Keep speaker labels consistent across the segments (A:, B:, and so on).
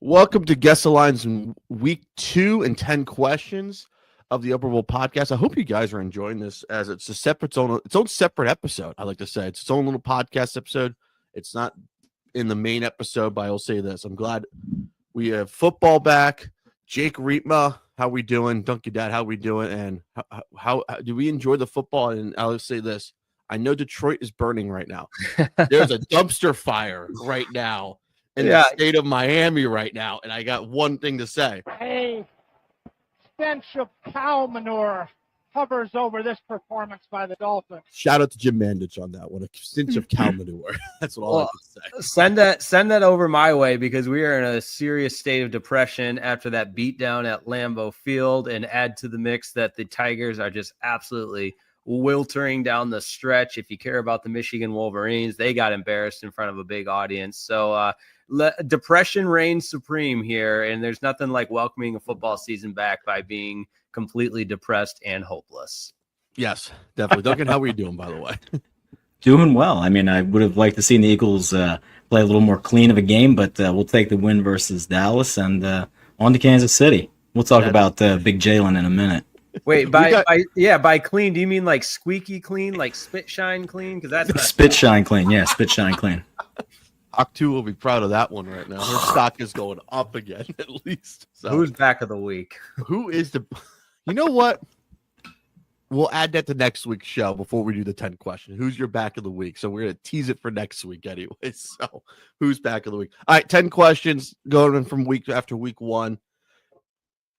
A: Welcome to Guess the Lines in week 2 and 10 questions of the Upper Bowl podcast. I hope you guys are enjoying this as it's its own separate episode. I like to say it's its own little podcast episode. It's not in the main episode, but I'll say this: I'm glad we have football back. Jake Riepma, how we doing? Dunkin Dad, how we doing? And how do we enjoy the football? And I'll say this: I know Detroit is burning right now. There's a dumpster fire right now in the state of Miami right now, and I got one thing to say.
B: A stench of cow manure hovers over this performance by the Dolphins.
A: Shout out to Jim Mandich on that one. A stench of cow manure. That's what I can
C: say. Send that over my way, because we are in a serious state of depression after that beatdown at Lambeau Field, and add to the mix that the Tigers are just absolutely wiltering down the stretch. If you care about the Michigan Wolverines, they got embarrassed in front of a big audience. So depression reigns supreme here, and there's nothing like welcoming a football season back by being completely depressed and hopeless.
A: Yes, definitely. Duncan, how are you doing, by the way?
D: Doing well. I mean, I would have liked to see the Eagles play a little more clean of a game, but we'll take the win versus Dallas and on to Kansas City. We'll talk about Big Jalen in a minute.
C: Wait, by clean, do you mean like squeaky clean, like spit shine clean? Because that's
D: spit shine clean. Yeah, spit shine clean.
A: Octu will be proud of that one right now. Her stock is going up again, at least. So.
C: Who's back of the week?
A: Who is the? You know what? We'll add that to next week's show before we do the 10 question. Who's your back of the week? So we're gonna tease it for next week anyway. So who's back of the week? All right, 10 questions going from week after week 1.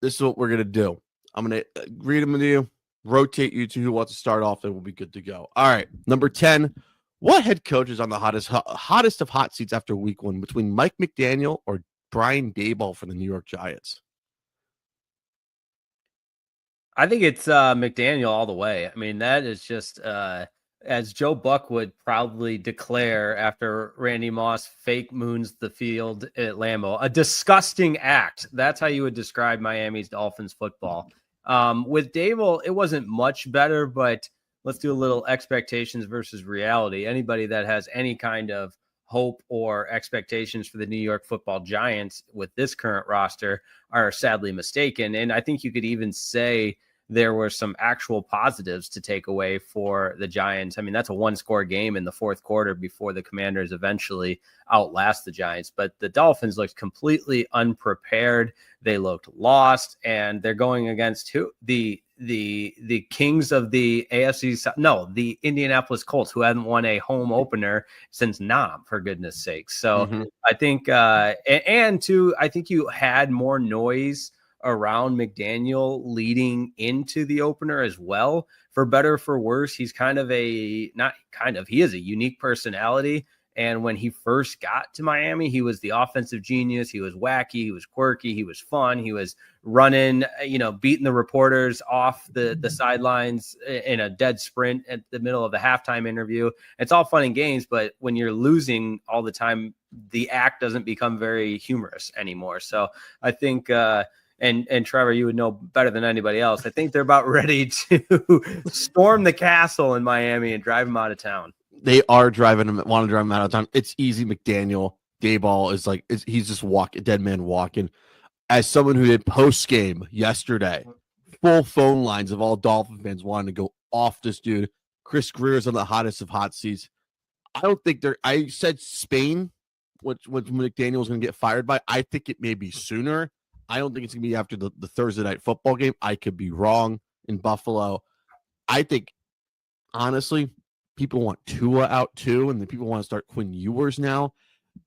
A: This is what we're gonna do. I'm going to read them to you, rotate you to who wants to start off, and we'll be good to go. All right, number 10. What head coach is on the hottest of hot seats after week 1 between Mike McDaniel or Brian Daboll for the New York Giants?
C: I think it's McDaniel all the way. I mean, that is just, as Joe Buck would proudly declare after Randy Moss fake moons the field at Lambeau, a disgusting act. That's how you would describe Miami's Dolphins football. With Daboll, it wasn't much better, but let's do a little expectations versus reality. Anybody that has any kind of hope or expectations for the New York Football Giants with this current roster are sadly mistaken. And I think you could even say there were some actual positives to take away for the Giants. I mean, that's a 1-score game in the fourth quarter before the Commanders eventually outlast the Giants. But the Dolphins looked completely unprepared. They looked lost, and they're going against the kings of the AFC. No, the Indianapolis Colts, who hadn't won a home opener since Nam, for goodness sakes. So I think, I think you had more noise around McDaniel leading into the opener as well. For better or for worse, he's he is a unique personality. And when he first got to Miami, he was the offensive genius. He was wacky. He was quirky. He was fun. He was running, beating the reporters off the sidelines in a dead sprint at the middle of the halftime interview. It's all fun and games, but when you're losing all the time, the act doesn't become very humorous anymore. So I think, and Trevor, you would know better than anybody else, I think they're about ready to storm the castle in Miami and drive him out of town.
A: They are want to drive him out of town. It's easy. McDaniel, Daboll is he's just dead man walking. As someone who did post game yesterday, full phone lines of all Dolphin fans wanting to go off this dude. Chris Greer's on the hottest of hot seats. I said Spain, which McDaniel was going to get fired by. I think it may be sooner. I don't think it's going to be after the Thursday night football game. I could be wrong in Buffalo. I think, honestly, people want Tua out too, and the people want to start Quinn Ewers now.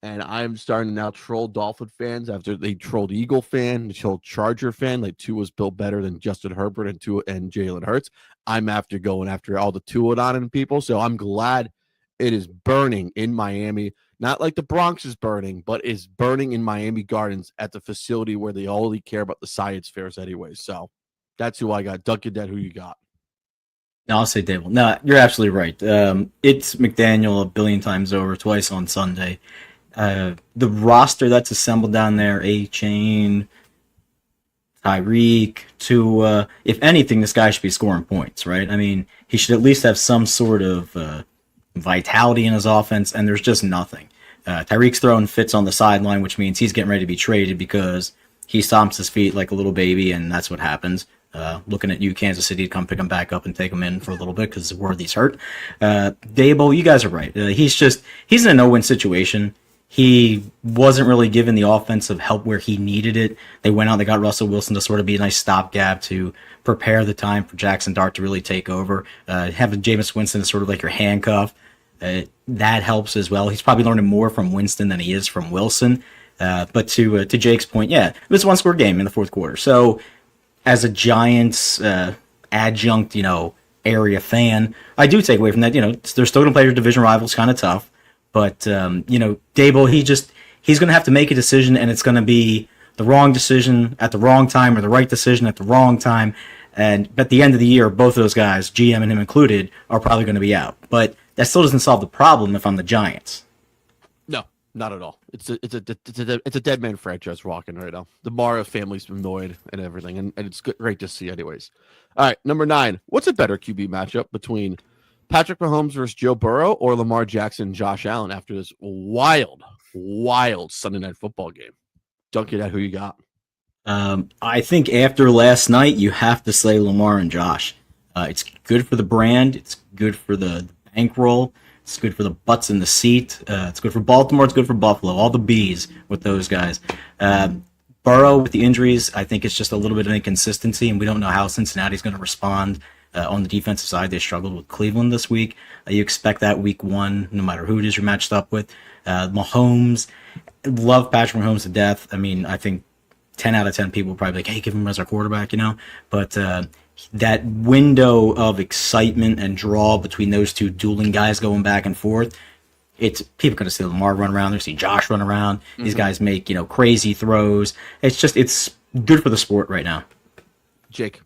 A: And I'm starting to now troll Dolphin fans after they trolled Eagle fan, they trolled Charger fan. Like Tua's built better than Justin Herbert and Jalen Hurts. I'm going after all the Tua Donovan people. So I'm glad it is burning in Miami. Not like the Bronx is burning, but is burning in Miami Gardens at the facility where they only care about the science fairs anyway. So that's who I got. Dunkin Dad, who you got?
D: No, I'll say Daboll. No, you're absolutely right. It's McDaniel a billion times over, twice on Sunday. The roster that's assembled down there, A-Chain, Tyreek, Tua, if anything, this guy should be scoring points, right? I mean, he should at least have some sort of vitality in his offense, and there's just nothing. Tyreek's throwing fits on the sideline, which means he's getting ready to be traded because he stomps his feet like a little baby, and that's what happens. Looking at you, Kansas City, to come pick him back up and take him in for a little bit because Worthy's hurt. Dable, you guys are right. He's in a no-win situation. He wasn't really given the offensive help where he needed it. They went out, they got Russell Wilson to sort of be a nice stopgap to prepare the time for Jackson Dart to really take over. Having Jameis Winston is sort of like your handcuff. That helps as well. He's probably learning more from Winston than he is from Wilson. But to Jake's point, yeah, it was a one-score game in the fourth quarter. So as a Giants adjunct, area fan, I do take away from that. They're still going to play their division rivals, kind of tough. But Dable, he's going to have to make a decision, and it's going to be the wrong decision at the wrong time or the right decision at the wrong time. And at the end of the year, both of those guys, GM and him included, are probably going to be out. But that still doesn't solve the problem if I'm the Giants.
A: No, not at all. It's a dead man franchise rocking right now. The Mara family's been annoyed and everything, and it's great to see anyways. All right, number 9. What's a better QB matchup between Patrick Mahomes versus Joe Burrow or Lamar Jackson and Josh Allen after this wild Sunday night football game? Dunkin Dad, who you got?
D: I think after last night, you have to say Lamar and Josh. It's good for the brand. It's good for the bankroll. It's good for the butts in the seat. It's good for Baltimore. It's good for Buffalo. All the B's with those guys. Burrow with the injuries, I think it's just a little bit of inconsistency, and we don't know how Cincinnati's going to respond. On the defensive side, they struggled with Cleveland this week. You expect that week 1, no matter who it is you're matched up with. Mahomes, love Patrick Mahomes to death. I mean, I think 10 out of 10 people will probably be like, hey, give him as our quarterback, But that window of excitement and draw between those two dueling guys going back and forth, people going to see Lamar run around. They're see Josh run around. Mm-hmm. These guys make, crazy throws. It's good for the sport right now.
A: Jake.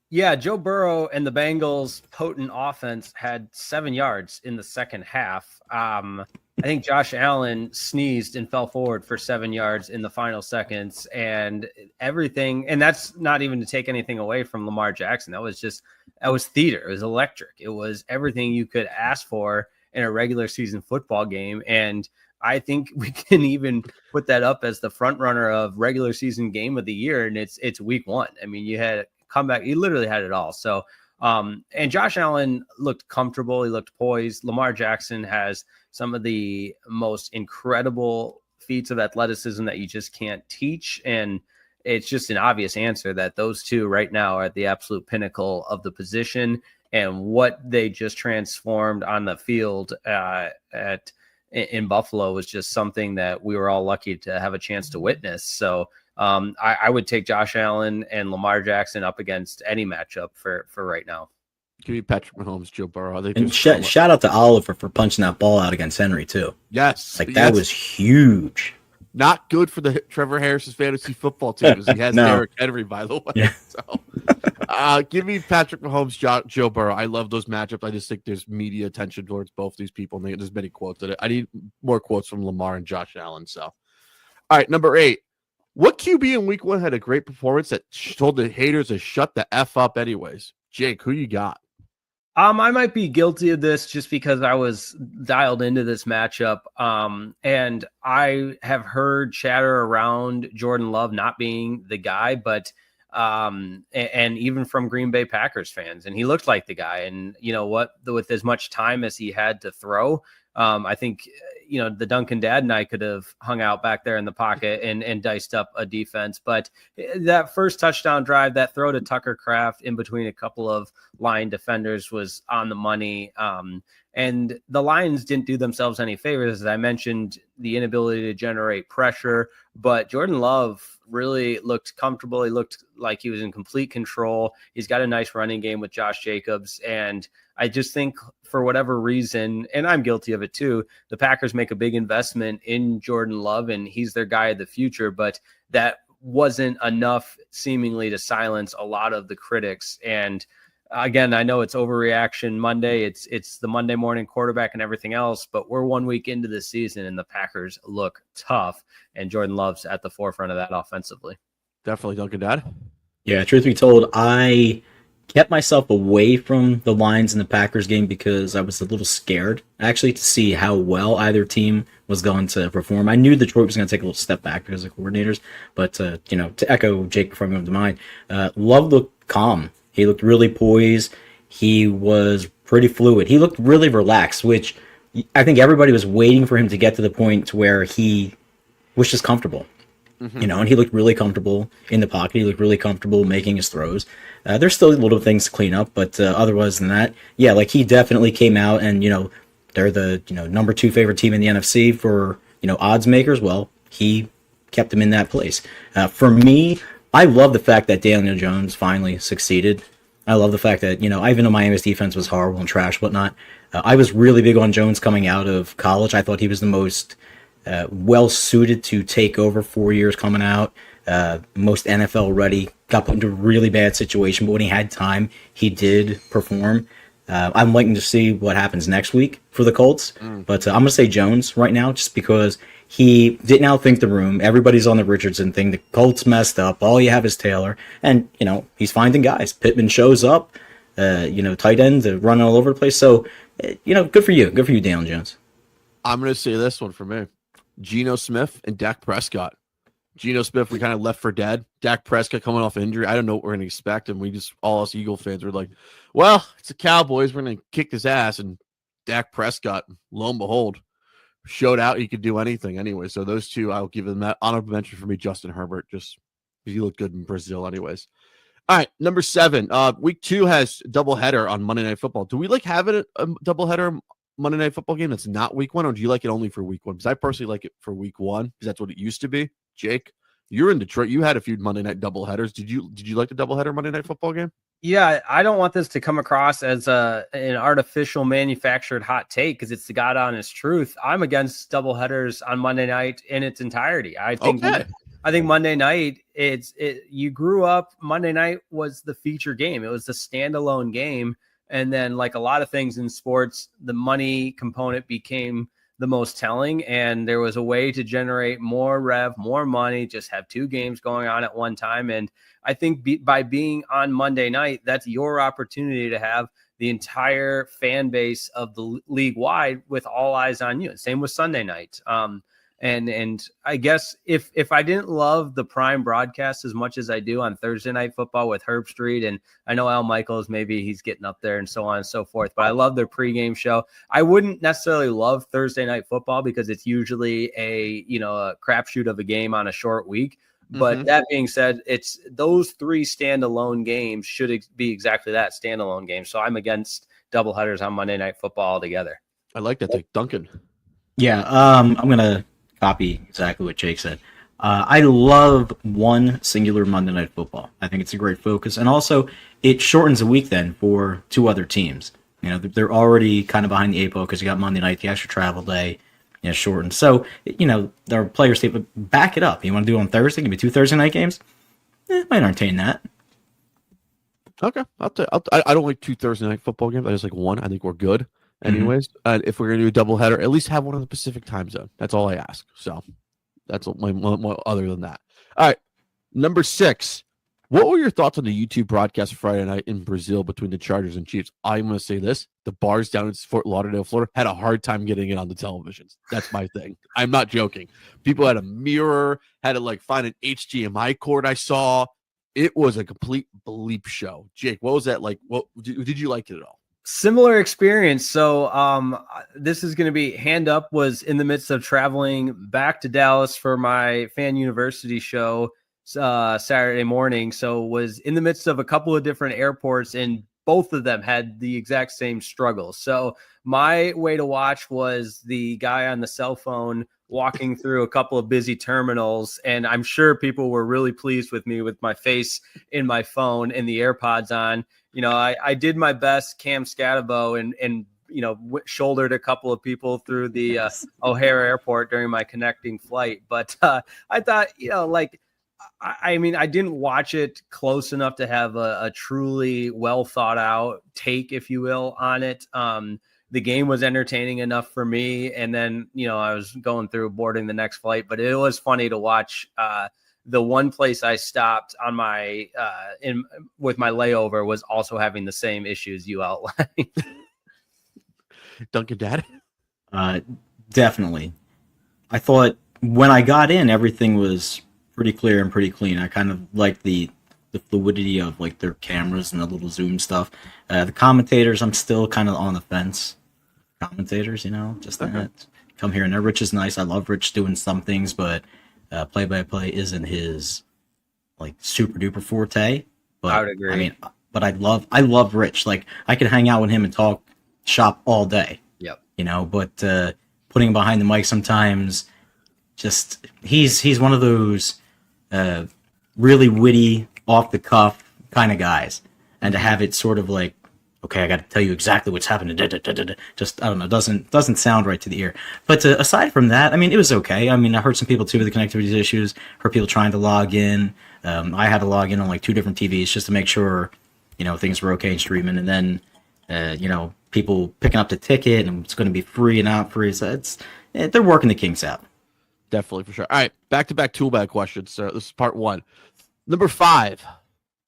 C: Yeah, Joe Burrow and the Bengals' potent offense had 7 yards in the second half. I think Josh Allen sneezed and fell forward for 7 yards in the final seconds, and everything. And that's not even to take anything away from Lamar Jackson. That was theater. It was electric. It was everything you could ask for in a regular season football game. And I think we can even put that up as the front runner of regular season game of the year. And it's week 1. I mean, you had comeback. He literally had it all. So, and Josh Allen looked comfortable. He looked poised. Lamar Jackson has some of the most incredible feats of athleticism that you just can't teach. And it's just an obvious answer that those two right now are at the absolute pinnacle of the position, and what they just transformed on the field in Buffalo was just something that we were all lucky to have a chance to witness. So, I would take Josh Allen and Lamar Jackson up against any matchup for right now.
A: Give me Patrick Mahomes, Joe Burrow.
D: And shout out to Oliver for punching that ball out against Henry too.
A: Yes,
D: that was huge.
A: Not good for the Trevor Harris's fantasy football team, as he has Derrick Henry, by the way.
D: Yeah.
A: So, give me Patrick Mahomes, Joe Burrow. I love those matchups. I just think there's media attention towards both these people. And there's many quotes that I need more quotes from Lamar and Josh Allen. So, all right, number 8. What QB in week 1 had a great performance that told the haters to shut the F up anyways? Jake, who you got?
C: I might be guilty of this just because I was dialed into this matchup. And I have heard chatter around Jordan Love not being the guy, but and even from Green Bay Packers fans, and he looked like the guy. And you know what, with as much time as he had to throw, I think, the Dunkin Dad and I could have hung out back there in the pocket and diced up a defense. But that first touchdown drive, that throw to Tucker Kraft in between a couple of line defenders was on the money. And the Lions didn't do themselves any favors. As I mentioned, the inability to generate pressure, but Jordan Love really looked comfortable. He looked like he was in complete control. He's got a nice running game with Josh Jacobs. And I just think for whatever reason, and I'm guilty of it too, the Packers make a big investment in Jordan Love and he's their guy of the future, but that wasn't enough seemingly to silence a lot of the critics. And again, I know it's overreaction Monday. It's the Monday morning quarterback and everything else, but we're 1 week into the season and the Packers look tough, and Jordan Love's at the forefront of that offensively.
A: Definitely Dunkin Dad.
D: Yeah, truth be told, I kept myself away from the Lions and the Packers game because I was a little scared, actually, to see how well either team was going to perform. I knew Detroit was going to take a little step back because of coordinators, but, to echo Jake before I move to mine, Love looked calm. He looked really poised. He was pretty fluid. He looked really relaxed, which I think everybody was waiting for him to get to the point to where he was just comfortable. And he looked really comfortable in the pocket. He looked really comfortable making his throws. There's still little things to clean up, but otherwise than that, yeah, like he definitely came out and, they're the, number 2 favorite team in the NFC for, odds makers. Well, he kept them in that place. For me, I love the fact that Daniel Jones finally succeeded. I love the fact that, even though Miami's defense was horrible and trash, whatnot, I was really big on Jones coming out of college. I thought he was the most well suited to take over 4 years coming out, most NFL ready, got put into a really bad situation, but when he had time, he did perform. I'm waiting to see what happens next week for the Colts, but I'm going to say Jones right now just because he didn't outthink the room. Everybody's on the Richardson thing. The Colts messed up. All you have is Taylor, and, he's finding guys. Pittman shows up, tight ends running all over the place. So, good for you. Good for you, Daniel Jones. I'm
A: going to say this one for me. Geno Smith and Dak Prescott. Geno Smith, we kind of left for dead. Dak Prescott coming off injury. I don't know what we're going to expect. And we just, all us Eagle fans were like, well, it's the Cowboys. We're going to kick his ass. And Dak Prescott, lo and behold, showed out he could do anything anyway. So those two, I'll give them that honorable mention for me. Justin Herbert, just because he looked good in Brazil anyways. All right, number 7. Week 2 has doubleheader on Monday Night Football. Do we like having a doubleheader Monday Night Football game that's not week 1, or do you like it only for week 1? Because I personally like it for week 1 because that's what it used to be. Jake, you're in Detroit. You had a few Monday night doubleheaders. Did you like the doubleheader Monday Night Football game?
C: Yeah, I don't want this to come across as an artificial manufactured hot take because it's the God honest truth. I'm against doubleheaders on Monday night in its entirety. I think Monday night, you grew up, Monday night was the feature game. It was the standalone game. And then, like a lot of things in sports, the money component became the most telling. And there was a way to generate more rev, more money, just have 2 games going on at one time. And I think by being on Monday night, that's your opportunity to have the entire fan base of the league wide with all eyes on you. Same with Sunday night. And I guess if I didn't love the prime broadcast as much as I do on Thursday Night Football with Herb Street, and I know Al Michaels, maybe he's getting up there and so on and so forth, but I love their pregame show. I wouldn't necessarily love Thursday Night Football because it's usually a crapshoot of a game on a short week. But that being said, it's those 3 standalone games should be exactly that, standalone games. So I'm against doubleheaders on Monday Night Football altogether.
A: I like that take. Duncan.
D: Yeah, I'm going to copy exactly what Jake said. I love one singular Monday Night Football. I think it's a great focus. And also, it shortens a week then for 2 other teams. They're already kind of behind the 8 ball because you got Monday night, the extra travel day, shortened. So, there are players say, but back it up. You want to do it on Thursday? Give me 2 Thursday night games? Might entertain that.
A: Okay. I don't like 2 Thursday night football games. I just like 1. I think we're good. Anyways, if we're going to do a doubleheader, at least have one in the Pacific time zone. That's all I ask. So that's my other than that. All right. Number 6. What were your thoughts on the YouTube broadcast Friday night in Brazil between the Chargers and Chiefs? I'm going to say this. The bars down in Fort Lauderdale, Florida, had a hard time getting it on the televisions. That's my thing. I'm not joking. People had a mirror, had to find an HDMI cord I saw. It was a complete bleep show. Jake, what was that like? What did you like it at all?
C: Similar experience. So this is going to be Hand Up was in the midst of traveling back to Dallas for my Fan University show Saturday morning. So was in the midst of a couple of different airports, and both of them had the exact same struggle. So my way to watch was the guy on the cell phone walking through a couple of busy terminals. And I'm sure people were really pleased with me with my face in my phone and the AirPods on. I did my best Cam Scatabo and shouldered a couple of people through the O'Hare airport during my connecting flight. But I thought, I didn't watch it close enough to have a truly well thought out take, if you will, on it. The game was entertaining enough for me. And then, I was going through boarding the next flight, but it was funny to watch the one place I stopped on my with my layover was also having the same issues you outlined.
A: Dunkin Dad.
D: Definitely. I thought when I got in, everything was pretty clear and pretty clean. I kind of liked the fluidity of like their cameras and the little zoom stuff. The commentators, I'm still kind of on the fence. Commentators, just that. Come here and there. Rich is nice. I love Rich doing some things, but play-by-play isn't his like super duper forte. But
C: I would agree.
D: I mean, but I love Rich. Like I could hang out with him and talk shop all day.
C: Yep.
D: But putting him behind the mic sometimes, just he's one of those really witty, off the cuff kind of guys, and to have it sort of like, okay, I got to tell you exactly what's happening. Just I don't know, doesn't sound right to the ear. But aside from that, I mean, it was okay. I mean, I heard some people too with the connectivity issues. Heard people trying to log in. I had to log in on like 2 different TVs just to make sure, things were okay in streaming. And then, people picking up the ticket and it's going to be free and not free. So they're working the kinks out.
A: Definitely, for sure. All right, back-to-back tool bag questions. So this is part 1. Number 5.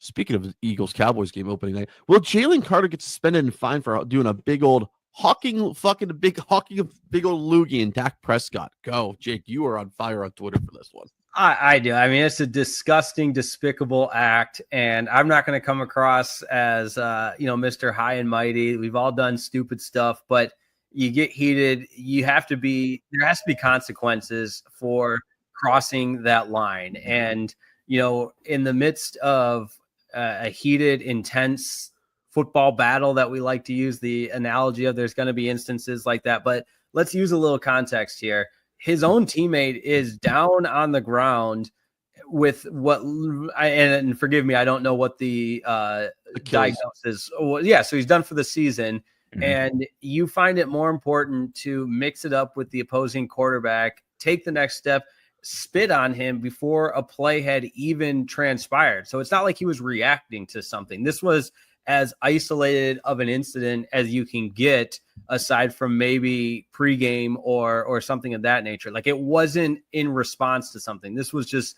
A: Speaking of the Eagles-Cowboys game opening night, will Jalen Carter get suspended and fined for doing a big old hawking of big old loogie and Dak Prescott? Go, Jake. You are on fire on Twitter for this one.
C: I do. I mean, it's a disgusting, despicable act, and I'm not going to come across as Mr. High and Mighty. We've all done stupid stuff, but you get heated. There has to be consequences for crossing that line. And in the midst of a heated, intense football battle that we like to use the analogy of, there's going to be instances like that. But let's use a little context here. His own teammate is down on the ground with and forgive me, I don't know what the diagnosis was. Yeah, so he's done for the season. Mm-hmm. And you find it more important to mix it up with the opposing quarterback, take the next step, spit on him before a play had even transpired. So it's not like he was reacting to something. This was as isolated of an incident as you can get, aside from maybe pregame or something of that nature. Like, it wasn't in response to something. This was just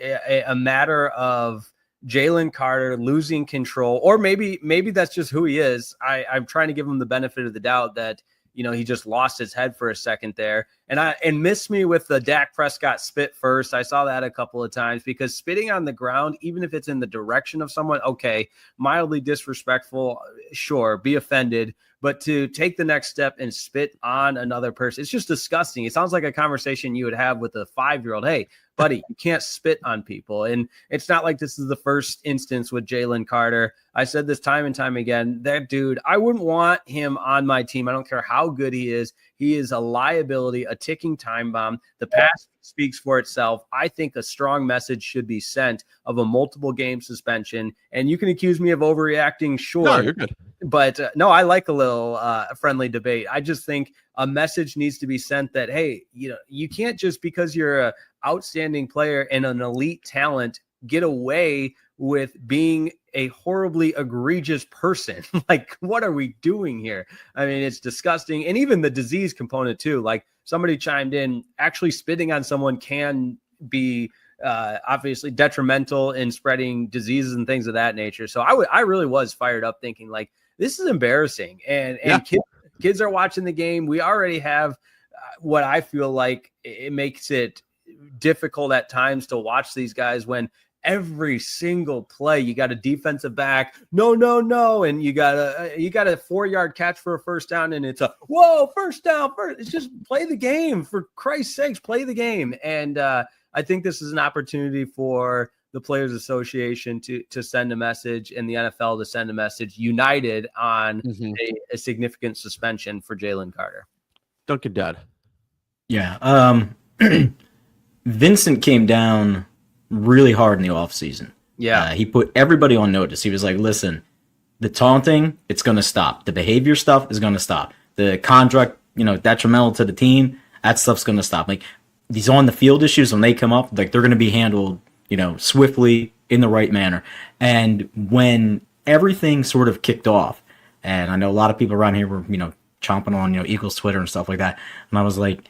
C: a matter of Jalen Carter losing control, or maybe that's just who he is. I'm trying to give him the benefit of the doubt that, he just lost his head for a second there. And missed me with the Dak Prescott spit first. I saw that a couple of times, because spitting on the ground, even if it's in the direction of someone, okay, mildly disrespectful, sure, be offended. But to take the next step and spit on another person, it's just disgusting. It sounds like a conversation you would have with a 5-year-old. Hey, buddy, you can't spit on people. And it's not like this is the first instance with Jalen Carter. I said this time and time again, that dude, I wouldn't want him on my team. I don't care how good he is. He is a liability, a ticking time bomb. The past speaks for itself. I think a strong message should be sent of a multiple game suspension. And you can accuse me of overreacting, sure.
A: No, you're good.
C: But no, I like a little friendly debate. I just think a message needs to be sent that, hey, you can't just because you're an outstanding player and an elite talent get away with being a horribly egregious person. Like, what are we doing here? I mean, it's disgusting. And even the disease component too. Like, somebody chimed in, actually spitting on someone can be obviously detrimental in spreading diseases and things of that nature. So I really was fired up thinking, like, this is embarrassing. And kids are watching the game. We already have what I feel like it makes it difficult at times to watch these guys when every single play you got a defensive back, no, and you got a 4-yard catch for a first down, and it's a first down. It's just play the game, for Christ's sakes, play the game. And I think this is an opportunity for the Players Association to send a message, and the NFL to send a message united on a significant suspension for Jalen Carter.
A: Dunkin Dad.
D: Yeah. Vincent came down really hard in the offseason.
C: Yeah.
D: He put everybody on notice. He was like, listen, the taunting, it's going to stop. The behavior stuff is going to stop. The conduct, detrimental to the team, that stuff's going to stop. Like, these on the field issues, when they come up, like, they're going to be handled, swiftly in the right manner. And when everything sort of kicked off, and I know a lot of people around here were, chomping on, Eagles Twitter and stuff like that. And I was like,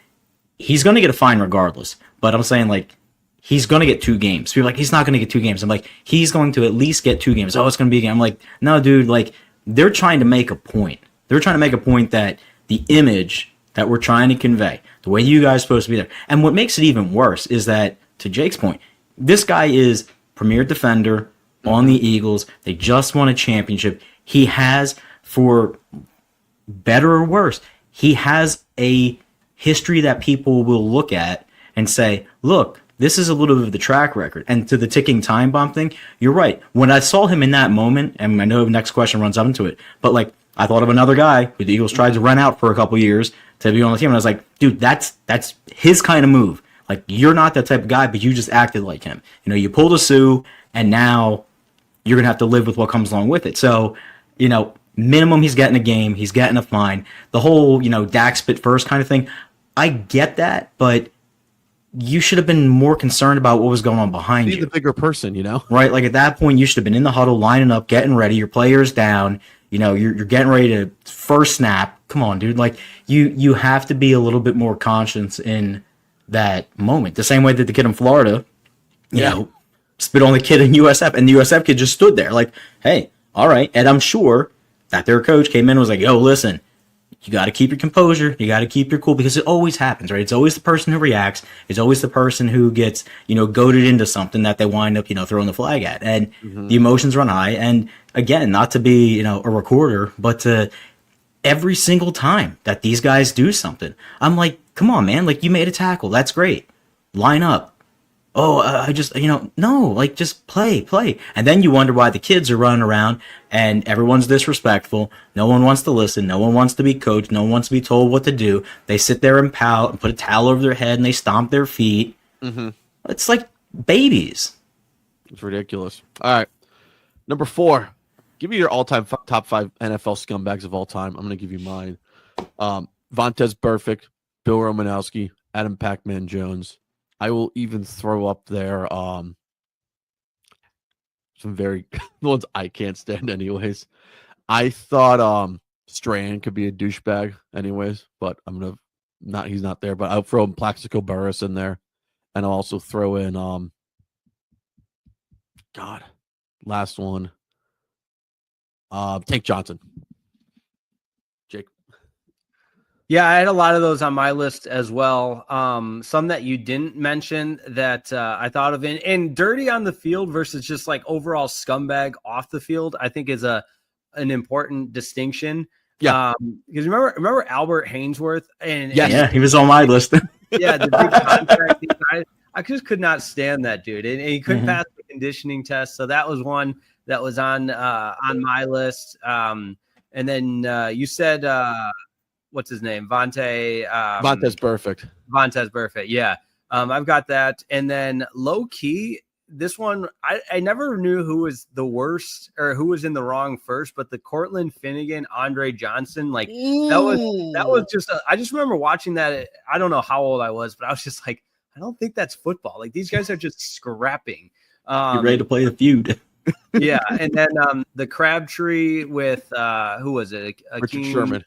D: he's going to get a fine regardless. But I'm saying, like, he's going to get 2 games. People are like, he's not going to get 2 games. I'm like, he's going to at least get 2 games. Oh, it's going to be a game. I'm like, no, dude, like, they're trying to make a point. They're trying to make a point that the image that we're trying to convey, the way you guys are supposed to be there. And what makes it even worse is that, to Jake's point, this guy is premier defender on the Eagles. They just won a championship. He has, for better or worse, he has a history that people will look at and say, look, this is a little bit of the track record. And to the ticking time bomb thing, you're right. When I saw him in that moment, and I know the next question runs up into it, but like, I thought of another guy who the Eagles tried to rent out for a couple years to be on the team. And I was like, dude, that's his kind of move. Like, you're not that type of guy, but you just acted like him. You know, you pulled a Sue, and now you're going to have to live with what comes along with it. So, you know, minimum he's getting a game, he's getting a fine. The whole, you know, Dak spit first kind of thing, I get that, but you should have been more concerned about what was going on behind you.
A: Be the bigger person, you know?
D: Right? Like, at that point, you should have been in the huddle, lining up, getting ready, your player's down, you know, you're getting ready to first snap. Come on, dude. Like, you have to be a little bit more conscious in that moment. The same way that the kid in Florida, you know, spit on the kid in USF, and the USF kid just stood there like, hey, all right. And I'm sure that their coach came in and was like, yo, listen, you got to keep your composure. You got to keep your cool, because it always happens, right? It's always the person who reacts. It's always the person who gets, you know, goaded into something that they wind up, you know, throwing the flag at. And the emotions run high. And again, not to be, you know, a recorder, but to every single time that these guys do something, I'm like, come on, man. Like, you made a tackle. That's great. Line up. Oh, I just, you know, no, like, just play. And then you wonder why the kids are running around and everyone's disrespectful. No one wants to listen. No one wants to be coached. No one wants to be told what to do. They sit there and pout and put a towel over their head and they stomp their feet. It's like babies.
A: It's ridiculous. All right. Number 4. Give me your all-time top 5 NFL scumbags of all time. I'm going to give you mine. Vontez Burfict, Bill Romanowski, Adam Pac-Man Jones. I will even throw up there some very the ones I can't stand anyways. I thought Strand could be a douchebag anyways, but he's not there, but I'll throw in Plaxico Burress in there. And I'll also throw in last one. Tank Johnson. Jake.
C: Yeah, I had a lot of those on my list as well. Some that you didn't mention that I thought of and dirty on the field versus just like overall scumbag off the field, I think is an important distinction.
A: Yeah.
C: Because remember Albert Hainsworth? And
D: Yeah, he was on my list.
C: Yeah, the big contract. I just could not stand that dude, and he couldn't pass the conditioning test. So that was one that was on my list. And then you said what's his name? Vontez
A: Burfict.
C: Vontez Burfict. Yeah. I've got that. And then low key, this one, I never knew who was the worst or who was in the wrong first, but the Cortland Finnegan, Andre Johnson, like that was just, I just remember watching that. I don't know how old I was, but I was just like, I don't think that's football. Like, these guys are just scrapping.
D: You're ready to play the feud.
C: Yeah. And then the Crabtree with, who was it?
A: Richard Sherman.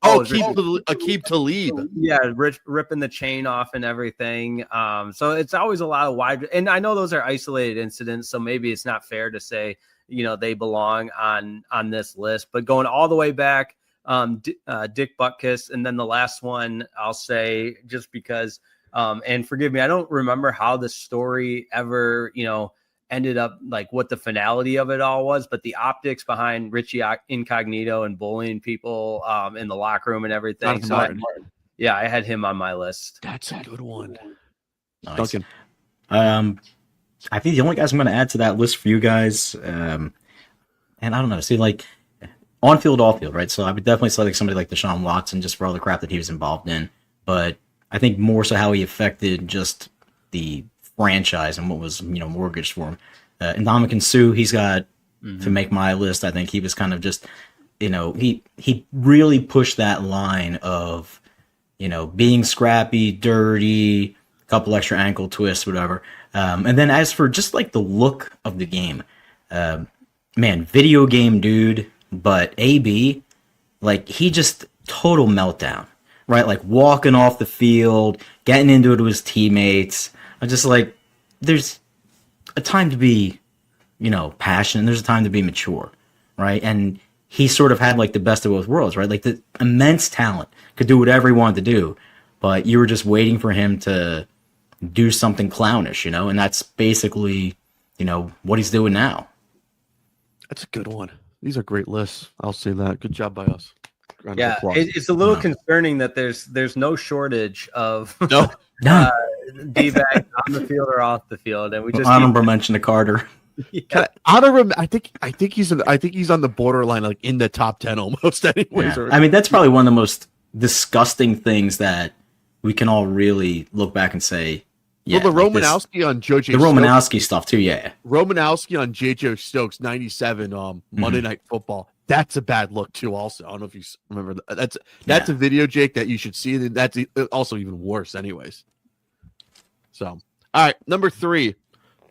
A: Aqib Talib.
C: Yeah, ripping the chain off and everything. So it's always a lot of wide, and I know those are isolated incidents, so maybe it's not fair to say, you know, they belong on this list. But going all the way back, Dick Butkus, and then the last one I'll say just because, and forgive me, I don't remember how the story ever, you know, ended up, like what the finality of it all was, but the optics behind Richie Incognito and bullying people in the locker room and everything. So I had him on my list.
A: That's a good one.
D: Nice.
A: Duncan.
D: I think the only guys I'm going to add to that list for you guys, and I don't know, see, like on field, off field, right? So I would definitely say like somebody like Deshaun Watson just for all the crap that he was involved in, but I think more so how he affected just the franchise and what was, you know, mortgaged for him. And Ndamukong Suh, he's got to make my list. I think he was kind of just, you know, he really pushed that line of, you know, being scrappy, dirty, a couple extra ankle twists, whatever. And then as for just like the look of the game, man, video game dude, but AB, like he just total meltdown, right? Like walking off the field, getting into it with his teammates. I'm just like, there's a time to be, passionate. There's a time to be mature, right? And he sort of had like the best of both worlds, right? Like the immense talent, could do whatever he wanted to do, but you were just waiting for him to do something clownish, and that's basically, what he's doing now.
A: That's a good one. These are great lists. I'll say that. Good job by us.
C: Yeah, it's a little concerning that there's no shortage of D-backs on the field or off the field, and we just
D: honorable mention to Carter.
A: Yeah. I think he's on the borderline, like in the top 10 almost. Anyways,
D: yeah. I mean, that's probably one of the most disgusting things that we can all really look back and say. Yeah,
A: well, the Romanowski on JoJo,
D: the Romanowski stuff too. Yeah,
A: Romanowski on JoJo Stokes 97 Monday Night Football. That's a bad look too. Also, I don't know if you remember that. That's a video, Jake, that you should see. That's also even worse, anyways. So, all right, number 3.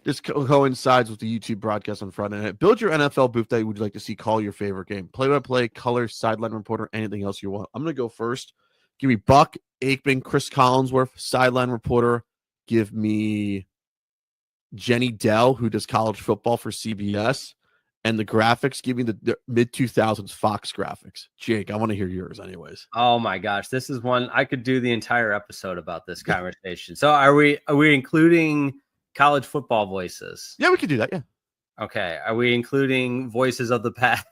A: This coincides with the YouTube broadcast on Friday night. Build your NFL booth that you would like to see. Call your favorite game. Play-by-play, color, sideline reporter, anything else you want. I'm going to go first. Give me Buck Aikman, Chris Collinsworth, sideline reporter. Give me Jenny Dell, who does college football for CBS. And the graphics, give me the mid-2000s Fox graphics. Jake, I want to hear yours anyways.
C: Oh, my gosh. This is one I could do the entire episode about this conversation. So are we including college football voices?
A: Yeah, we could do that. Yeah.
C: Okay. Are we including voices of the past?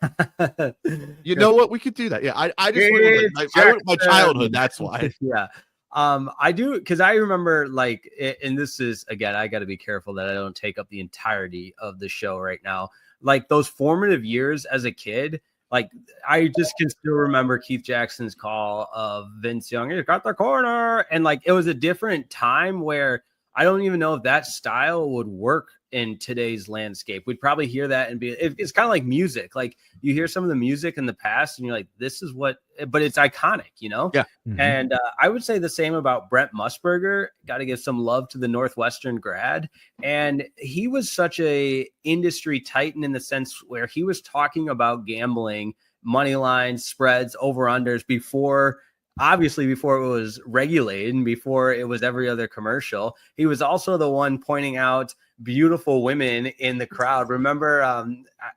A: You know what? We could do that. Yeah. I just went my childhood. That's why.
C: Yeah. I do, because I remember, and this is, again, I got to be careful that I don't take up the entirety of the show right now. Like those formative years as a kid, like I just can still remember Keith Jackson's call of Vince Young. He's got the corner, and like it was a different time where I don't even know if that style would work in today's landscape. We'd probably hear that and it's kind of like music. Like you hear some of the music in the past and you're like, this is what, but it's iconic, Yeah.
A: Mm-hmm.
C: And I would say the same about Brent Musburger. Got to give some love to the Northwestern grad. And he was such a industry titan in the sense where he was talking about gambling, money lines, spreads, over-unders before it was regulated and before it was every other commercial. He was also the one pointing out beautiful women in the crowd. Remember,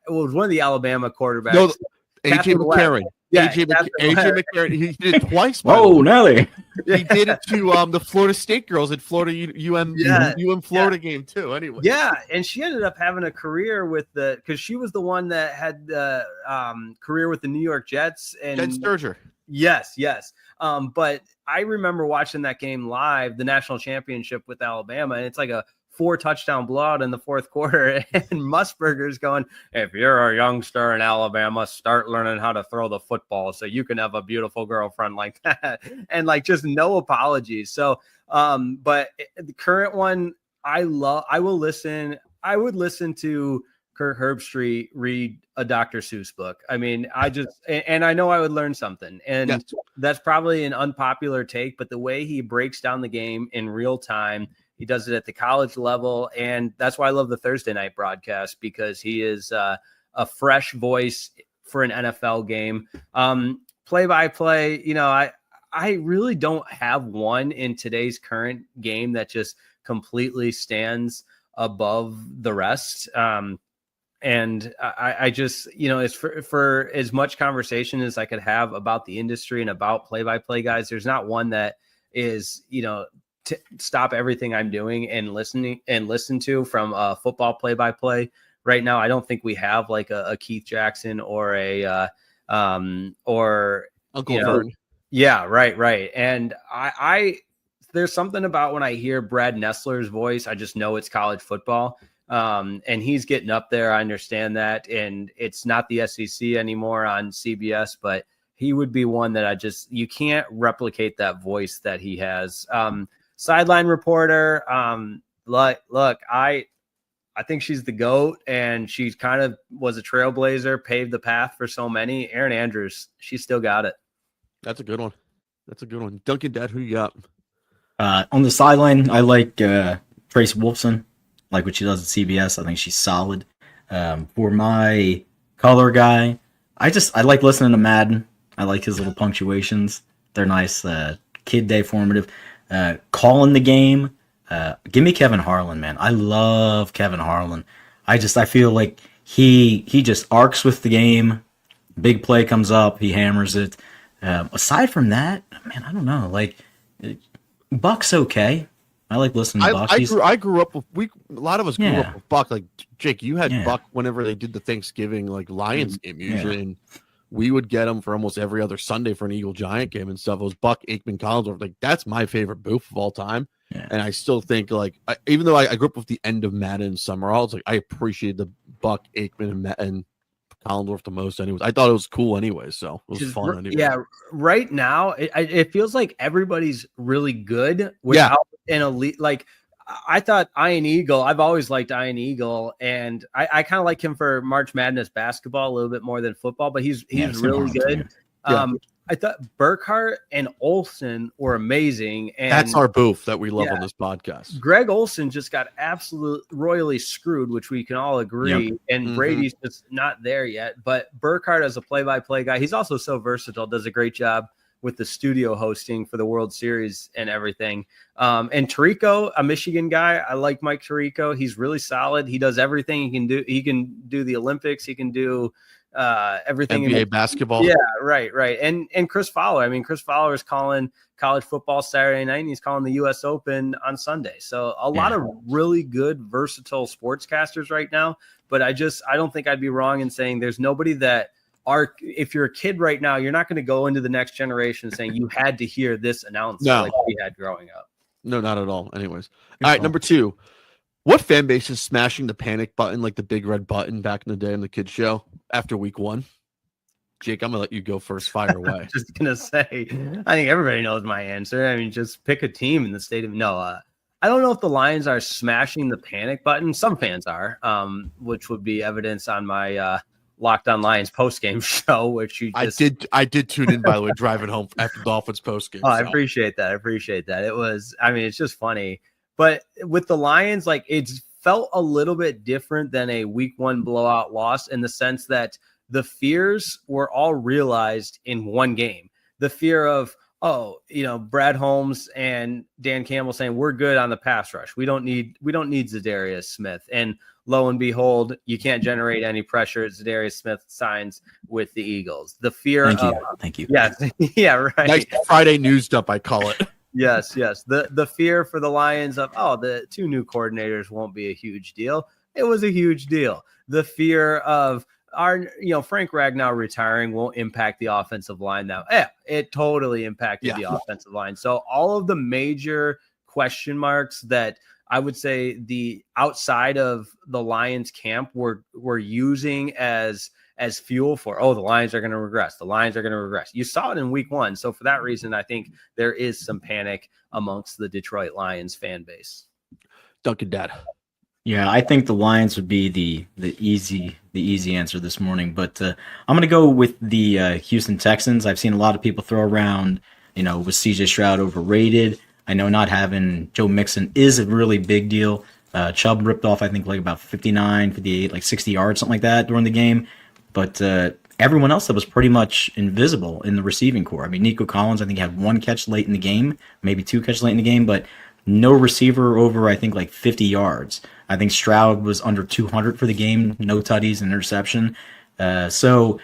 C: it was one of the Alabama quarterbacks.
A: No, AJ McCarron. Yeah, AJ McCarron. He did it twice.
D: Oh, Nelly.
A: He did it to the Florida State girls at Florida UM Florida game too. Anyway.
C: Yeah, and she ended up having a career because she was the one that had the career with the New York Jets and
A: Jen Sturger.
C: Yes. But I remember watching that game live, the national championship with Alabama, and it's like a 4-touchdown blowout in the fourth quarter. And Musburger's going, if you're a youngster in Alabama, start learning how to throw the football so you can have a beautiful girlfriend like that. And like just no apologies. So, but the current one, I would listen to Kirk Herbstreit read a Dr. Seuss book. I mean, and I know I would learn something. And that's probably an unpopular take, but the way he breaks down the game in real time, he does it at the college level. And that's why I love the Thursday night broadcast, because he is a fresh voice for an NFL game. Play-by-play, I really don't have one in today's current game that just completely stands above the rest. And I just, it's for as much conversation as I could have about the industry and about play-by-play guys, there's not one that is, to stop everything I'm doing and listen to from football play-by-play right now. I don't think we have like a Keith Jackson or a or
A: Uncle Vern.
C: Yeah, right. And I there's something about when I hear Brad Nessler's voice, I just know it's college football. And he's getting up there. I understand that. And it's not the SEC anymore on CBS, but he would be one that you can't replicate that voice that he has. Sideline reporter. Look, I think she's the GOAT, and she kind of was a trailblazer, paved the path for so many. Erin Andrews, she still got it.
A: That's a good one. Dunkin Dad, who you got?
D: On the sideline, I like Trace Wolfson. Like what she does at CBS. I think she's solid. For my color guy, I like listening to Madden. I like his little punctuations. They're nice. Kid day formative. Calling the game. Give me Kevin Harlan, man. I love Kevin Harlan. I feel like he just arcs with the game. Big play comes up, he hammers it. Aside from that, man, I don't know. Like Buck's okay. I like listening to Buck.
A: I grew up with a lot of us grew up with Buck. Like Jake, you had Buck whenever they did the Thanksgiving Lions game usually, and we would get him for almost every other Sunday for an Eagle Giant game and stuff. It was Buck, Aikman, Collinsworth. Like that's my favorite booth of all time. Yeah. And I still think even though I grew up with the end of Madden and Summerall, it's I appreciate the Buck, Aikman, and Collinsworth the most. Anyways, I thought it was cool anyway, so it was fun. Anyway.
C: Yeah, right now it feels like everybody's really good without an elite. Like I thought Ian Eagle. I've always liked Ian Eagle, and I kind of like him for March Madness basketball a little bit more than football. But he's really good. I thought Burkhart and Olsen were amazing. And
A: that's our booth that we love on this podcast.
C: Greg Olsen just got absolutely royally screwed, which we can all agree. Yep. And Brady's just not there yet. But Burkhart as a play-by-play guy, he's also so versatile, does a great job with the studio hosting for the World Series and everything. And Tirico, a Michigan guy, I like Mike Tirico. He's really solid. He does everything he can do. He can do the Olympics. He can do everything
A: NBA basketball.
C: Yeah, right. And Chris Fowler. I mean, Chris Fowler is calling college football Saturday night, and he's calling the U.S. Open on Sunday. So a lot of really good, versatile sportscasters right now. But I don't think I'd be wrong in saying there's nobody that if you're a kid right now, you're not going to go into the next generation saying you had to hear this announcement like we had growing up.
A: No, not at all. Anyways, all right, number 2. What fan base is smashing the panic button, like the big red button back in the day on the kids show after week 1? Jake, I'm gonna let you go first. Fire away.
C: Just gonna say, I think everybody knows my answer. I mean, just pick a team in the state of I don't know if the Lions are smashing the panic button. Some fans are, which would be evidence on my Locked On Lions post-game show, which you just...
A: I did tune in, by the way, driving home after Dolphins post-game.
C: I appreciate that. It was, it's just funny. But with the Lions, it's felt a little bit different than a week 1 blowout loss in the sense that the fears were all realized in one game. The fear of, Brad Holmes and Dan Campbell saying we're good on the pass rush. We don't need Zadarius Smith. And lo and behold, you can't generate any pressure. Zadarius Smith signs with the Eagles. The fear
D: Thank you.
C: Yes. Yeah, right.
A: Nice Friday news dump, I call it.
C: Yes. The fear for the Lions of, the 2 new coordinators won't be a huge deal. It was a huge deal. The fear of Frank Ragnow retiring won't impact the offensive line now. It totally impacted the offensive line. So all of the major question marks that I would say the outside of the Lions camp were using as fuel for, the Lions are going to regress. The Lions are going to regress. You saw it in week 1. So for that reason, I think there is some panic amongst the Detroit Lions fan base.
A: Dunkin Dad.
D: Yeah, I think the Lions would be the easy answer this morning, but I'm going to go with the Houston Texans. I've seen a lot of people throw around, was CJ Stroud overrated? I know not having Joe Mixon is a really big deal. Chubb ripped off, I think, about 59, 58, 60 yards, something like that during the game. But everyone else that was pretty much invisible in the receiving core. I mean, Nico Collins, I think, had 1 catch late in the game, maybe 2 catches late in the game, but no receiver over, I think, 50 yards. I think Stroud was under 200 for the game, no tutties, interception. So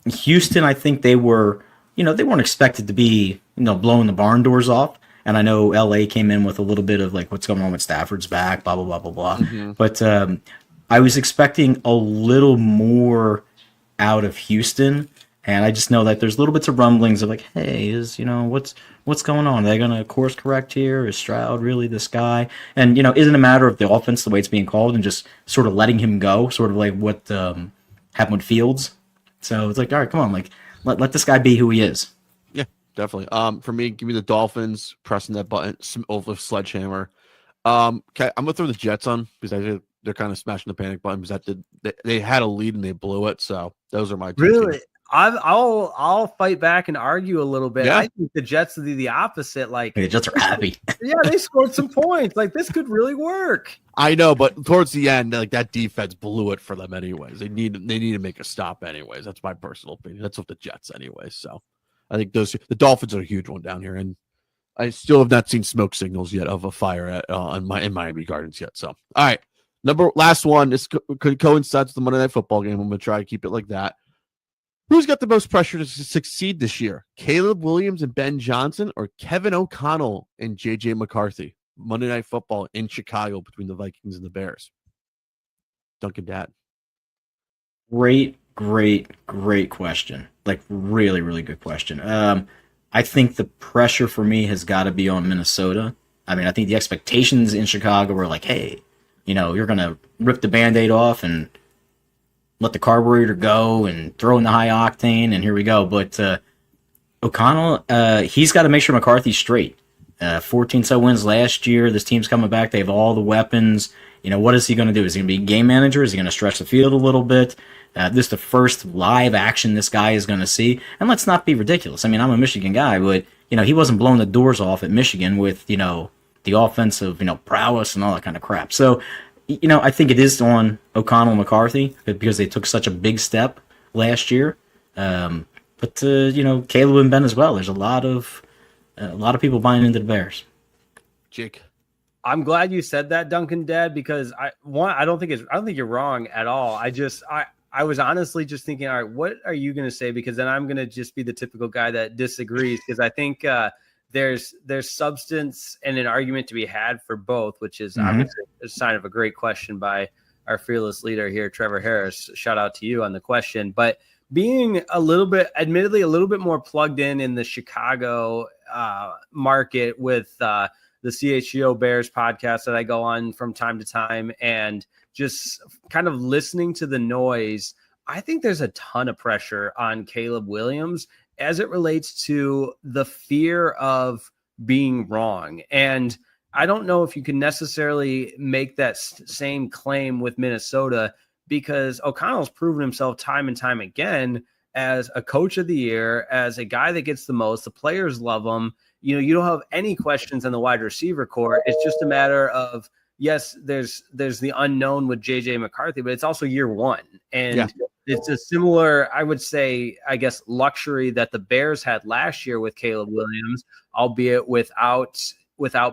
D: Houston, I think they were, they weren't expected to be, blowing the barn doors off. And I know LA came in with a little bit of what's going on with Stafford's back, blah, blah, blah, blah, blah. Mm-hmm. But I was expecting a little more out of Houston. And I just know that there's little bits of rumblings of hey, what's going on? Are they going to course correct here? Is Stroud really this guy? And, isn't it a matter of the offense, the way it's being called, and just sort of letting him go, sort of like what happened with Fields? So it's all right, come on, let this guy be who he is.
A: Yeah, definitely. For me, give me the Dolphins pressing that button over sledgehammer. Okay, I'm going to throw the Jets on because I think they're kind of smashing the panic button because they had a lead and they blew it. So those are my 2
C: really
A: teams.
C: I'll fight back and argue a little bit. Yeah. I think the Jets are the opposite.
D: The Jets are happy.
C: Yeah, they scored some points. This could really work.
A: I know, but towards the end, that defense blew it for them anyways. They need to make a stop anyways. That's my personal opinion. That's what the Jets anyways. So I think the Dolphins are a huge one down here, and I still have not seen smoke signals yet of a fire at in Miami Gardens yet. So, all right, last one. This could coincide with the Monday Night Football game. I'm going to try to keep it like that. Who's got the most pressure to succeed this year? Caleb Williams and Ben Johnson, or Kevin O'Connell and J.J. McCarthy? Monday Night Football in Chicago between the Vikings and the Bears. Dunkin Dad.
D: Great question. Like, really, really good question. I think the pressure for me has got to be on Minnesota. I mean, I think the expectations in Chicago were like, hey, you're going to rip the Band-Aid off and let the carburetor go and throw in the high octane, and here we go. But O'Connell, he's got to make sure McCarthy's straight. 14 wins last year. This team's coming back. They have all the weapons. What is he going to do? Is he going to be a game manager? Is he going to stretch the field a little bit? This is the first live action this guy is going to see. And let's not be ridiculous. I mean, I'm a Michigan guy, but, he wasn't blowing the doors off at Michigan with, the offensive, prowess and all that kind of crap. So, I think it is on O'Connell and McCarthy because they took such a big step last year. But Caleb and Ben as well. There's a lot of people buying into the Bears.
A: Jake.
C: I'm glad you said that, Dunkin Dad, because I don't think you're wrong at all. I was honestly just thinking, all right, what are you going to say? Because then I'm going to just be the typical guy that disagrees, because I think there's substance and an argument to be had for both, which is obviously a sign of a great question by our fearless leader here, Trevor Harris. Shout out to you on the question. But being admittedly a little bit more plugged in the Chicago market with the CHGO Bears podcast that I go on from time to time, and just kind of listening to the noise, I think there's a ton of pressure on Caleb Williams as it relates to the fear of being wrong. And I don't know if you can necessarily make that same claim with Minnesota, because O'Connell's proven himself time and time again as a coach of the year, as a guy that gets the most. The players love him. You don't have any questions on the wide receiver core. It's just a matter of, yes, there's the unknown with J.J. McCarthy, but it's also year one. And it's a similar, I would say, I guess, luxury that the Bears had last year with Caleb Williams, albeit without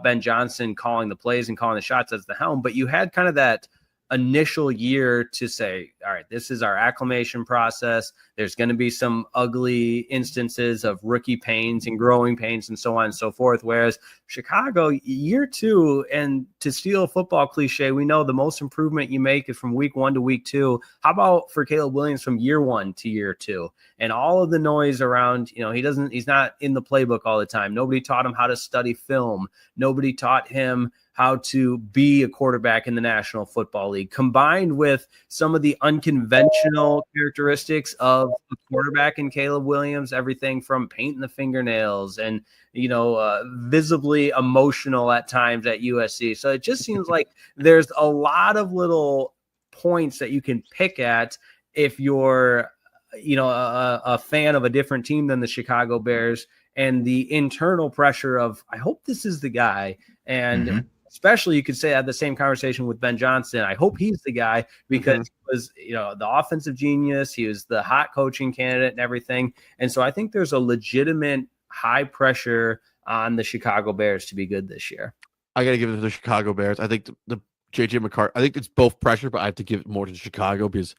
C: Ben Johnson calling the plays and calling the shots as the helm. But you had kind of that initial year to say, all right, this is our acclimation process. There's going to be some ugly instances of rookie pains and growing pains and so on and so forth. Whereas Chicago, year two, and to steal a football cliche, we know the most improvement you make is from week 1 to week 2. How about for Caleb Williams from year 1 to year 2? And all of the noise around, he's not in the playbook all the time. Nobody taught him how to study film. Nobody taught him how to be a quarterback in the National Football League, combined with some of the unconventional characteristics of a quarterback in Caleb Williams, everything from painting the fingernails and, visibly emotional at times at USC. So it just seems like there's a lot of little points that you can pick at if you're, a fan of a different team than the Chicago Bears, and the internal pressure of, I hope this is the guy. And especially, you could say I had the same conversation with Ben Johnson. I hope he's the guy, because he was, the offensive genius. He was the hot coaching candidate and everything. And so I think there's a legitimate high pressure on the Chicago Bears to be good this year.
A: I got to give it to the Chicago Bears. I think the J.J. McCarthy, I think it's both pressure, but I have to give it more to Chicago, because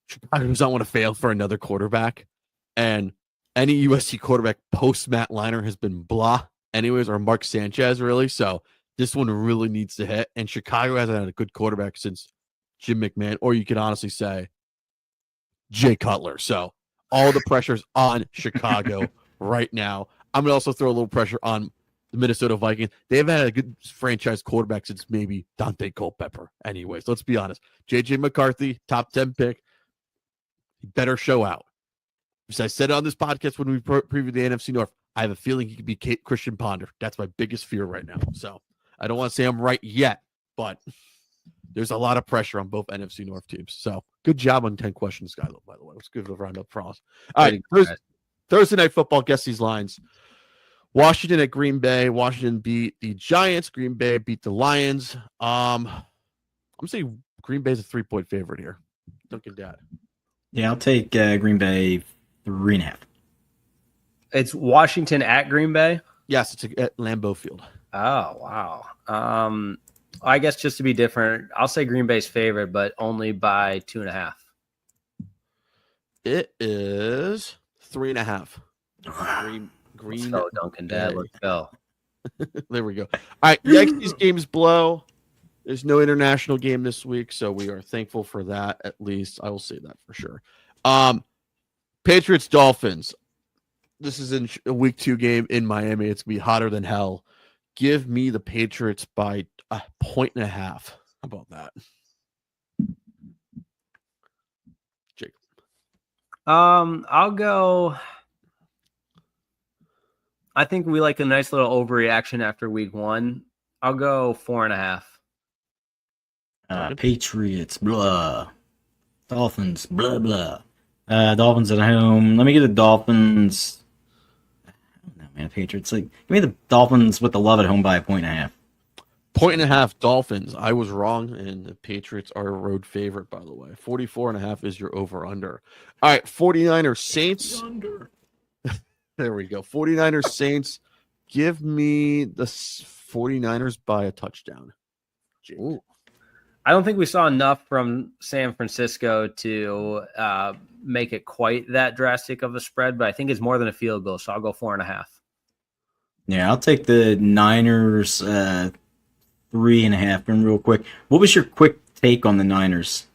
A: Chicago does not want to fail for another quarterback. And any USC quarterback post Matt Leinart has been blah anyways, or Mark Sanchez, really. So this one really needs to hit. And Chicago hasn't had a good quarterback since Jim McMahon, or you could honestly say Jay Cutler. So all the pressure's on Chicago right now. I'm going to also throw a little pressure on the Minnesota Vikings. They've had a good franchise quarterback since maybe Dante Culpepper. Anyways, let's be honest. J.J. McCarthy, top 10 pick. He better show out. As I said on this podcast when we previewed the NFC North, I have a feeling he could be Christian Ponder. That's my biggest fear right now. So I don't want to say I'm right yet, but there's a lot of pressure on both NFC North teams. So good job on 10 questions, Skylo, by the way. Let's give it a round of applause. All right. Thursday Night Football, guess these lines. Washington at Green Bay. Washington beat the Giants. Green Bay beat the Lions. I'm going to say Green Bay's a 3-point favorite here. Dunkin Dad.
D: Yeah, I'll take Green Bay 3.5.
C: It's Washington at Green Bay?
A: Yes, it's at Lambeau Field.
C: Oh, wow. I guess just to be different, I'll say Green Bay's favorite, but only by 2.5.
A: It is 3.5.
C: Let's go, Dunkin Dad. Let's go.
A: There we go. All right, Yankees games blow. There's no international game this week, so we are thankful for that. At least I will say that for sure. Patriots Dolphins. This is in a week 2 game in Miami. It's gonna be hotter than hell. Give me the Patriots by 1.5. How about that, Jake?
C: I'll go. I think we like a nice little overreaction after week 1. I'll go 4.5.
D: Patriots, blah. Dolphins, blah, blah. Dolphins at home. Let me get the Dolphins. I don't know, man. Patriots. Give me the Dolphins with the love at home by 1.5.
A: 1.5 Dolphins. I was wrong, and the Patriots are a road favorite, by the way. 44.5 is your over-under. All right, 49ers Saints. There we go. 49ers Saints. Give me the 49ers by a touchdown.
C: Ooh. I don't think we saw enough from San Francisco to make it quite that drastic of a spread, but I think it's more than a field goal, so I'll go 4.5.
D: Yeah, I'll take the Niners 3.5. And real quick, what was your quick take on the Niners?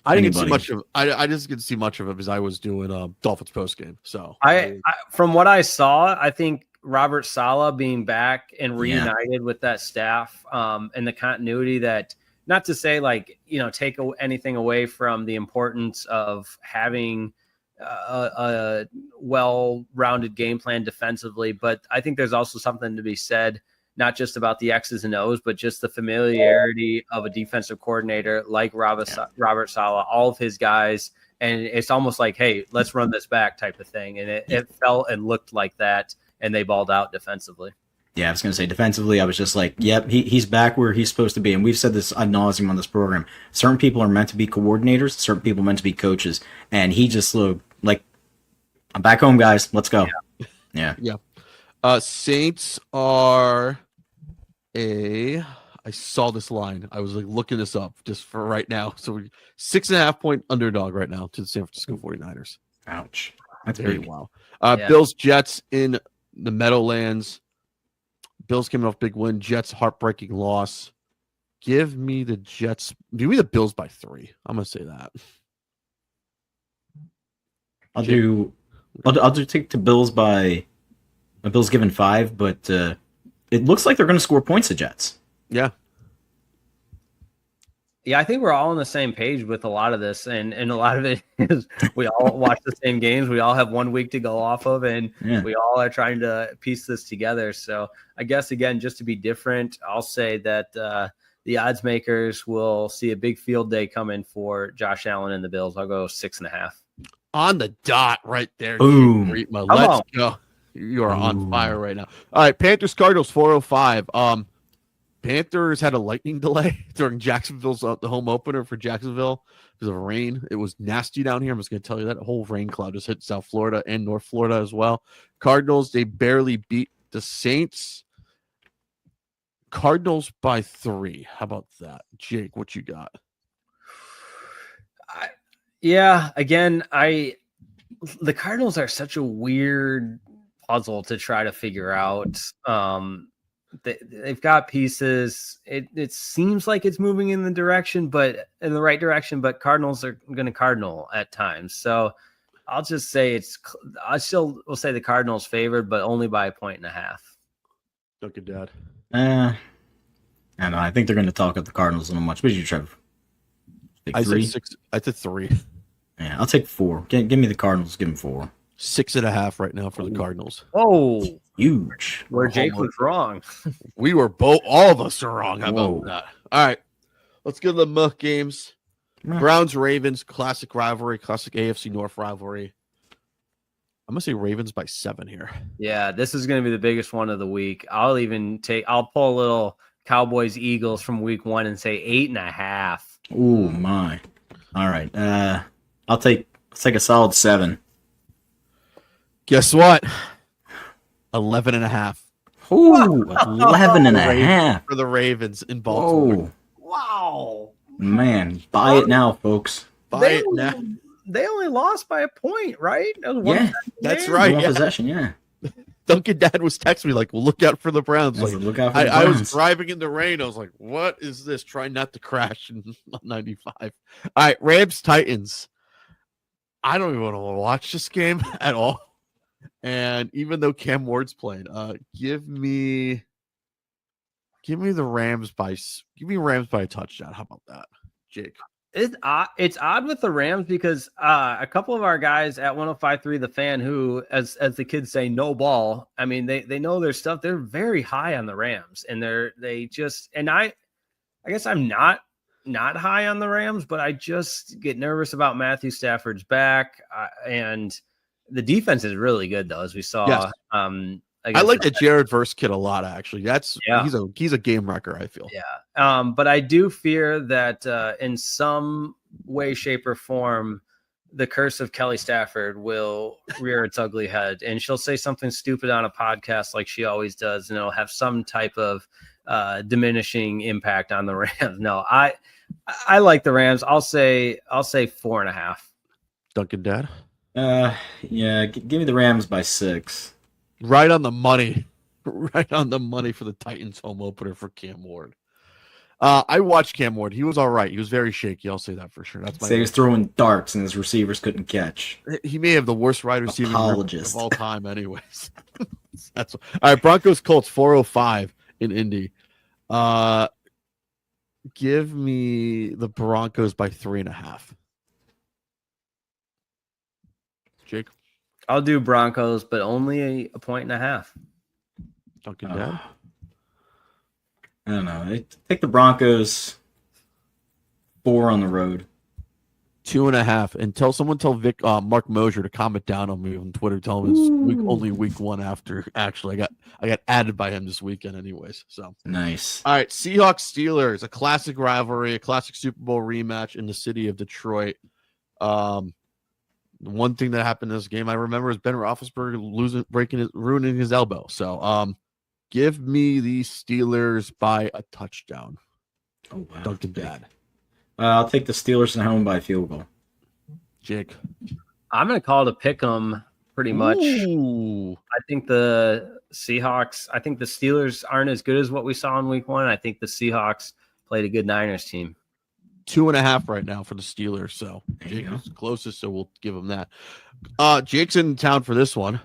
A: I didn't see much of. I just didn't see much of it because I was doing Dolphins post game. So
C: I from what I saw, I think Robert Saleh being back and reunited with that staff, and the continuity that, not to say take anything away from the importance of having a well-rounded game plan defensively, but I think there's also something to be said, not just about the X's and O's, but just the familiarity of a defensive coordinator like Robert Saleh, all of his guys. And it's almost like, hey, let's run this back type of thing. And it felt and looked like that, and they balled out defensively.
D: Yeah, I was going to say defensively, I was just like, yep, he's back where he's supposed to be. And we've said this ad nauseum on this program. Certain people are meant to be coordinators. Certain people are meant to be coaches. And he just looked like, I'm back home, guys. Let's go. Yeah.
A: Saints are I saw this line. I was looking this up just for right now. So we're 6.5 point underdog right now to the San Francisco 49ers.
D: Ouch. That's
A: very
D: big.
A: wow. Bills Jets in the Meadowlands. Bills coming off big win. Jets heartbreaking loss. Give me the Jets. Give me the Bills by 3. I'm gonna say that.
D: I'll take the Bills by. My Bills given 5, but it looks like they're going to score points. The Jets.
A: Yeah.
C: Yeah, I think we're all on the same page with a lot of this, and a lot of it is we all watch the same games. We all have 1 week to go off of, and we all are trying to piece this together. So I guess, again, just to be different, I'll say that the odds makers will see a big field day coming for Josh Allen and the Bills. I'll go 6.5.
A: On the dot right there.
D: Boom.
A: Riepma. Let's go. You are on fire right now. All right, Panthers Cardinals 4:05. Panthers had a lightning delay during Jacksonville's the home opener for Jacksonville because of rain. It was nasty down here. I'm just going to tell you that. A whole rain cloud just hit South Florida and North Florida as well. Cardinals, they barely beat the Saints. Cardinals by 3. How about that? Jake, what you got?
C: The Cardinals are such a weird puzzle to try to figure out. They've got pieces. It seems like it's moving in the right direction, but Cardinals are going to cardinal at times. So I'll just say I still will say the Cardinals favored, but only by 1.5.
A: Dunkin Dad.
D: I don't know. I think they're going to talk up the Cardinals a little much. What did you, Trevor?
A: I said 6. I said 3.
D: Yeah, I'll take 4. Give me the Cardinals. Give them 4.
A: 6.5 right now for the Cardinals.
C: Oh,
D: huge!
C: Where Jake was wrong.
A: We were all of us are wrong. How about that? All right, let's go to the Muck games. Browns Ravens, classic rivalry, classic AFC North rivalry. I'm gonna say Ravens by 7 here.
C: Yeah, this is gonna be the biggest one of the week. I'll pull a little Cowboys Eagles from week 1 and say 8.5.
D: Oh my! All right, I'll take a solid 7.
A: Guess what? 11.5
D: Ooh, 11 and a half.
A: for the Ravens in Baltimore.
D: Whoa,
C: Wow.
D: man. Buy it now, folks.
A: Buy it now.
C: They only lost by a point, right? That was
D: Yeah,
A: That's
C: game.
A: right.
D: One
A: Yeah.
D: possession, yeah.
A: Dunkin Dad was texting me like, "Well, look out for the Browns."
D: That's
A: Like,
D: a look out for the
A: I was
D: Browns.
A: driving in the rain. I was like, "What is this?" Trying not to crash in 95. All right, Rams Titans. I don't even want to watch this game at all. And even though Cam Ward's playing, give me the Rams by a touchdown. How about that, Jake?
C: It's odd with the Rams because a couple of our guys at 105.3 The Fan, who, as the kids say, no ball. I mean, they know their stuff. They're very high on the Rams, and I guess I'm not high on the Rams, but I just get nervous about Matthew Stafford's back, and the defense is really good though, as we saw.
A: Yes. I like the Jared Verse kid a lot, actually. He's a game wrecker, I feel.
C: Yeah. But I do fear that in some way, shape, or form, the curse of Kelly Stafford will rear its ugly head, and she'll say something stupid on a podcast like she always does, and it'll have some type of diminishing impact on the Rams. No, I like the Rams. I'll say 4.5.
A: Dunkin Dad.
D: Yeah, give me the Rams by 6.
A: Right on the money. Right on the money for the Titans home opener for Cam Ward. I watched Cam Ward. He was all right. He was very shaky. I'll say that for sure. That's
D: He was throwing darts and his receivers couldn't catch.
A: He may have the worst wide receiver
D: Apologist.
A: of all time, anyways. That's all right. Broncos Colts 405 in Indy. Give me the Broncos by 3.5. Jake.
C: I'll do Broncos, but only a 1.5.
A: Dunkin Dad.
D: I don't know. I take the Broncos 4 on the road.
A: 2.5. And tell Vic Mark Mosier to comment down on me on Twitter. Tell him it's only week 1 after. Actually, I got added by him this weekend, anyways. So
D: nice.
A: All right, Seahawks Steelers, a classic rivalry, a classic Super Bowl rematch in the city of Detroit. One thing that happened in this game I remember is Ben Roethlisberger ruining his elbow. So, give me the Steelers by a touchdown.
D: Oh wow,
A: Dunkin Dad.
D: I'll take the Steelers at home by a field goal.
A: Jake.
C: I'm going to call it a pick 'em pretty much.
A: Ooh.
C: I think the Steelers aren't as good as what we saw in week 1. I think the Seahawks played a good Niners team.
A: 2.5 right now for the Steelers. So Jake is closest, so we'll give him that. Jake's in town for this one.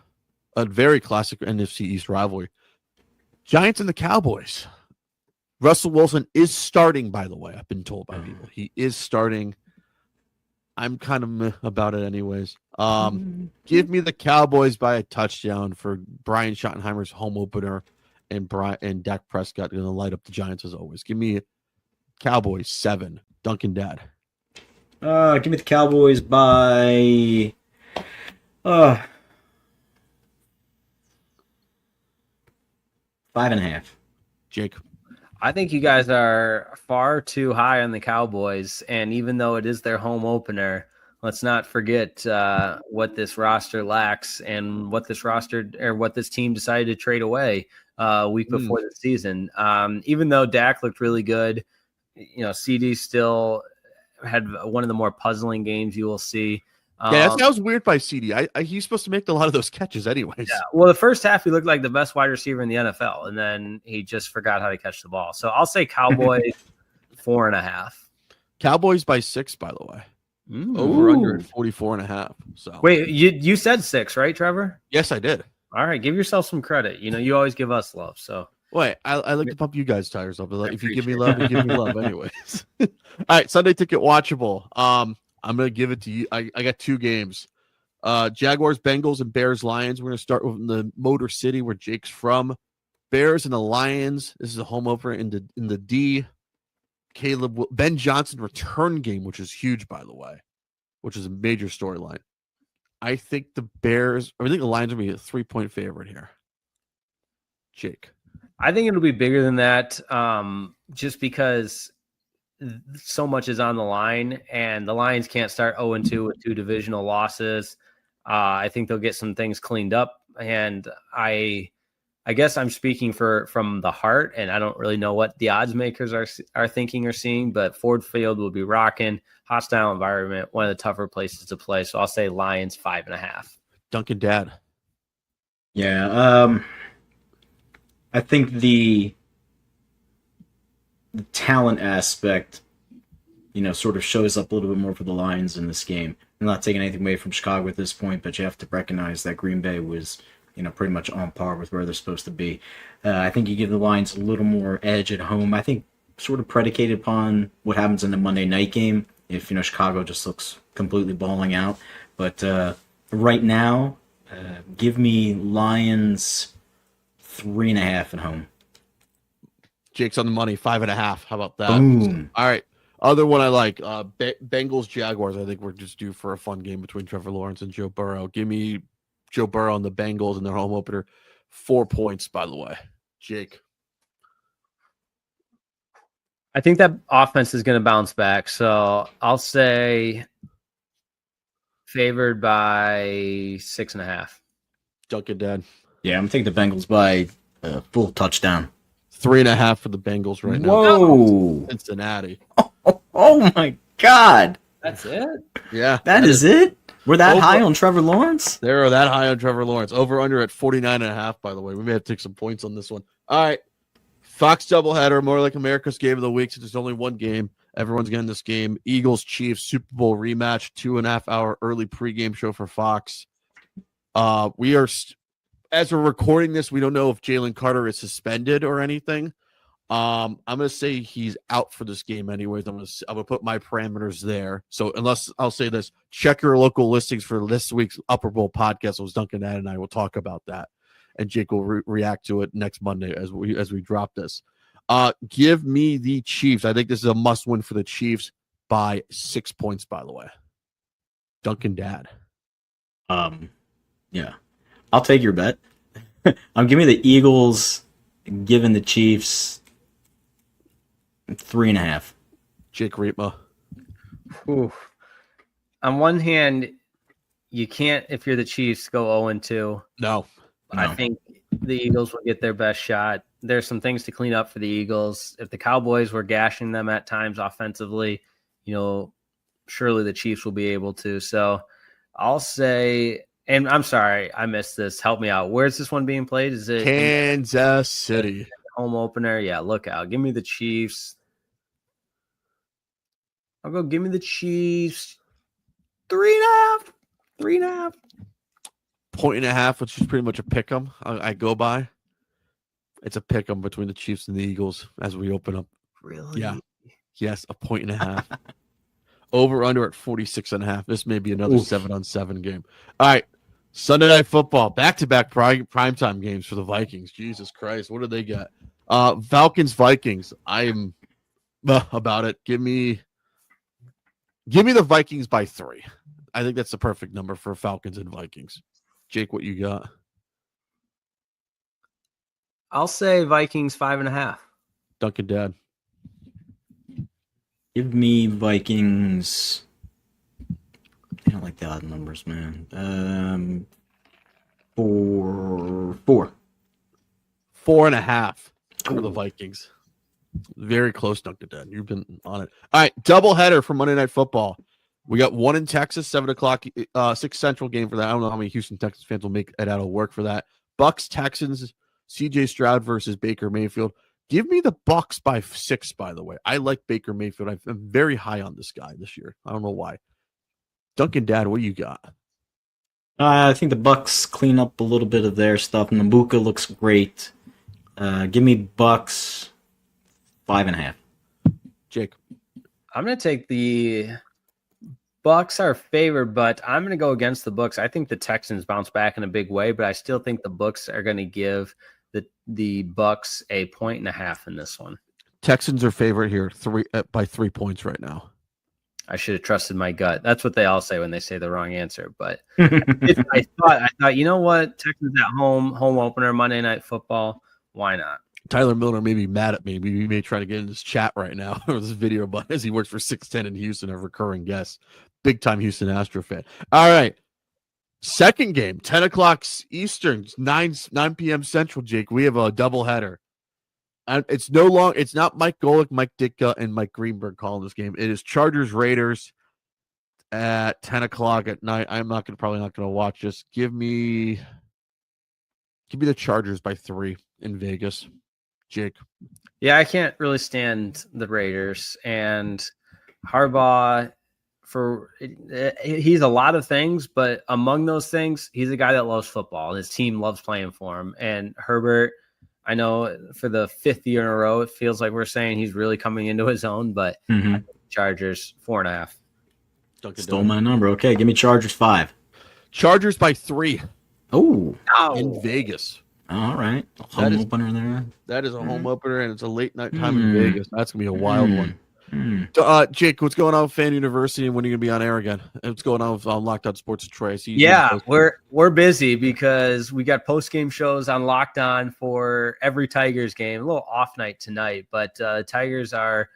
A: A very classic NFC East rivalry. Giants and the Cowboys. Russell Wilson is starting, by the way. I've been told by people. He is starting. I'm kind of meh about it anyways. Give me the Cowboys by a touchdown for Brian Schottenheimer's home opener, and Dak Prescott going to light up the Giants as always. Give me Cowboys 7. Dunkin Dad.
D: Give me the Cowboys by 5.5.
A: Jake.
C: I think you guys are far too high on the Cowboys, and even though it is their home opener, let's not forget what this roster lacks and what this team decided to trade away week before the season. Even though Dak looked really good, CD still had one of the more puzzling games you will see.
A: Yeah, that was weird by CD. He's supposed to make a lot of those catches anyways.
C: Yeah. Well, the first half he looked like the best wide receiver in the NFL, and then he just forgot how to catch the ball. So I'll say Cowboys 4.5.
A: Cowboys by 6, by the way. Over under at 44.5. So
C: wait, you said 6, right, Trevor?
A: Yes, I did.
C: All right, give yourself some credit. You always give us love. So
A: wait, I like to pump you guys' tires up. If you give me love, you give me love anyways. All right, Sunday ticket watchable. I'm gonna give it to you. I got 2 games. Jaguars, Bengals, and Bears, Lions. We're gonna start with the Motor City where Jake's from. Bears and the Lions. This is a home opener in the D. Ben Johnson return game, which is huge, by the way, which is a major storyline. I think the Lions will be a 3-point favorite here. Jake.
C: I think it'll be bigger than that, just because so much is on the line, and the Lions can't start 0-2 with 2 divisional losses. I think they'll get some things cleaned up, and I I guess I'm speaking from the heart, and I don't really know what the odds makers are thinking or seeing, but Ford Field will be rocking, hostile environment, one of the tougher places to play. So I'll say Lions 5.5.
A: Dunkin Dad.
D: Yeah, I think the talent aspect, sort of shows up a little bit more for the Lions in this game. I'm not taking anything away from Chicago at this point, but you have to recognize that Green Bay was, pretty much on par with where they're supposed to be. I think you give the Lions a little more edge at home. I think sort of predicated upon what happens in the Monday night game, if, Chicago just looks completely balling out. But right now, give me Lions 3.5 at home.
A: Jake's on the money, 5.5. How about that?
D: Boom.
A: All right. Other one I like, Bengals Jaguars. I think we're just due for a fun game between Trevor Lawrence and Joe Burrow. Give me Joe Burrow and the Bengals in their home opener. 4 points, by the way. Jake.
C: I think that offense is going to bounce back. So I'll say favored by 6.5.
A: Dunkin Dad.
D: Yeah, I'm taking the Bengals by a full touchdown.
A: 3.5 for the Bengals right now.
D: Whoa.
A: Cincinnati.
D: Oh my God.
C: That's it?
A: Yeah.
D: That is it? We're that
A: Over.
D: high on Trevor Lawrence?
A: They're that high on Trevor Lawrence. Over under at 49.5, by the way. We may have to take some points on this one. All right. Fox doubleheader, more like America's game of the week, since there's only one game. Everyone's getting this game. Eagles Chiefs Super Bowl rematch, 2.5 hour early pregame show for Fox. We are as we're recording this, we don't know if Jalen Carter is suspended or anything. I'm gonna say he's out for this game anyways. I'm gonna put my parameters there. So unless I'll say this, check your local listings for this week's Upper Bowl podcast. It was Dunkin Dad and I will talk about that, and Jake will react to it next Monday as we drop this. Give me the Chiefs. I think this is a must win for the Chiefs by 6 points. By the way, Dunkin Dad.
D: Yeah, I'll take your bet. I'm giving the Eagles, giving the Chiefs 3.5.
A: Jake Riepma.
C: Ooh. On one hand, you can't, if you're the Chiefs, go 0-2.
A: No.
C: I think the Eagles will get their best shot. There's some things to clean up for the Eagles. If the Cowboys were gashing them at times offensively, surely the Chiefs will be able to. So I'll say, and I'm sorry, I missed this. Help me out. Where's this one being played? Is it
A: Kansas City?
C: Home opener? Yeah, look out. Give me the Chiefs. I'll go give me the Chiefs 3.5. 3.5.
A: 1.5, which is pretty much a pick 'em. I go by. It's a pick 'em between the Chiefs and the Eagles as we open up.
C: Really?
A: Yeah. Yes, 1.5. Over under at 46.5. This may be another 7-on-7 game. All right. Sunday Night Football. Back-to-back primetime games for the Vikings. Jesus Christ. What do they get? Falcons, Vikings. I'm about it. Give me the Vikings by 3. I think that's the perfect number for Falcons and Vikings. Jake, what you got?
C: I'll say Vikings 5.5.
A: Dunkin Dad.
D: Give me Vikings. I don't like the odd numbers, man. 4.
A: 4.5 for the Vikings. Very close, Dunkin Dad. You've been on it. All right, doubleheader for Monday Night Football. We got one in Texas, 7 o'clock, 6 Central game for that. I don't know how many Houston Texans fans will make it out of work for that. Bucks, Texans, CJ Stroud versus Baker Mayfield. Give me the Bucks by 6, by the way. I like Baker Mayfield. I'm very high on this guy this year. I don't know why. Dunkin Dad, what do you got?
D: I think the Bucks clean up a little bit of their stuff. Nabuka looks great. Give me Bucks 5.5.
A: Jake.
C: I'm going to take the Bucks are favored, but I'm going to go against the Bucks. I think the Texans bounce back in a big way, but I still think the Bucks are going to give the Bucks a 1.5 in this one.
A: Texans are favorite here, by 3 points right now.
C: I should have trusted my gut. That's what they all say when they say the wrong answer. But I thought, you know what? Texans at home opener, Monday Night Football. Why not?
A: Tyler Miller may be mad at me. He may try to get in this chat right now or this video, but as he works for 610 in Houston, a recurring guest, big time Houston Astro fan. All right. Second game, 10 o'clock Eastern, 9 p.m. Central, Jake. We have a doubleheader. And it's not Mike Golick, Mike Ditka, and Mike Greenberg calling this game. It is Chargers Raiders at 10 o'clock at night. I'm probably not gonna watch this. Give me the Chargers by 3 in Vegas. Jake.
C: Yeah, I can't really stand the Raiders, and Harbaugh, he's a lot of things, but among those things, he's a guy that loves football, and his team loves playing for him. And Herbert, I know for the 5th year in a row, it feels like we're saying he's really coming into his own, but Chargers 4.5.
D: Stole my number. Okay, give me Chargers 5.
A: Chargers by 3.
D: Oh,
A: in Vegas.
D: All right. Home opener there.
A: That is a home opener, and it's a late night time in Vegas. That's going to be a wild one. Jake, what's going on with Fan University, and when are you going to be on air again? What's going on with Locked On Sports Detroit?
C: We're busy because we got post-game shows on Locked On for every Tigers game. A little off night tonight, but Tigers are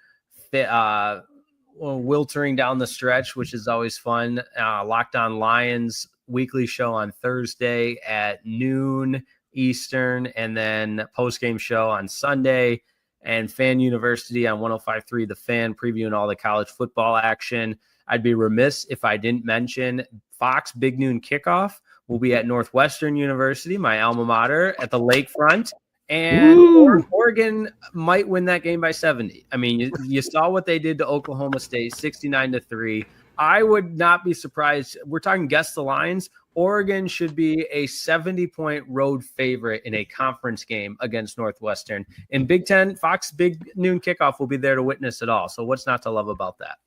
C: wiltering down the stretch, which is always fun. Locked On Lions weekly show on Thursday at noon Eastern, and then post-game show on Sunday, and Fan University on 105.3 The Fan, previewing all the college football action. I'd be remiss if I didn't mention Fox Big Noon Kickoff will be at Northwestern University, my alma mater, at the lakefront, and Oregon might win that game by 70. I mean, you saw what they did to Oklahoma State, 69-3. I would not be surprised. We're talking guess the lines. Oregon should be a 70-point road favorite in a conference game against Northwestern. In Big Ten, Fox Big Noon Kickoff will be there to witness it all. So what's not to love about that?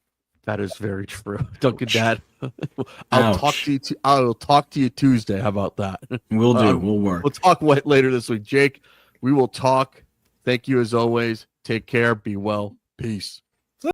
A: That is very true. Dunkin Dad. I'll talk to you Tuesday. How about that?
D: We'll do. We'll work.
A: We'll talk later this week. Jake, we will talk. Thank you as always. Take care. Be well. Peace.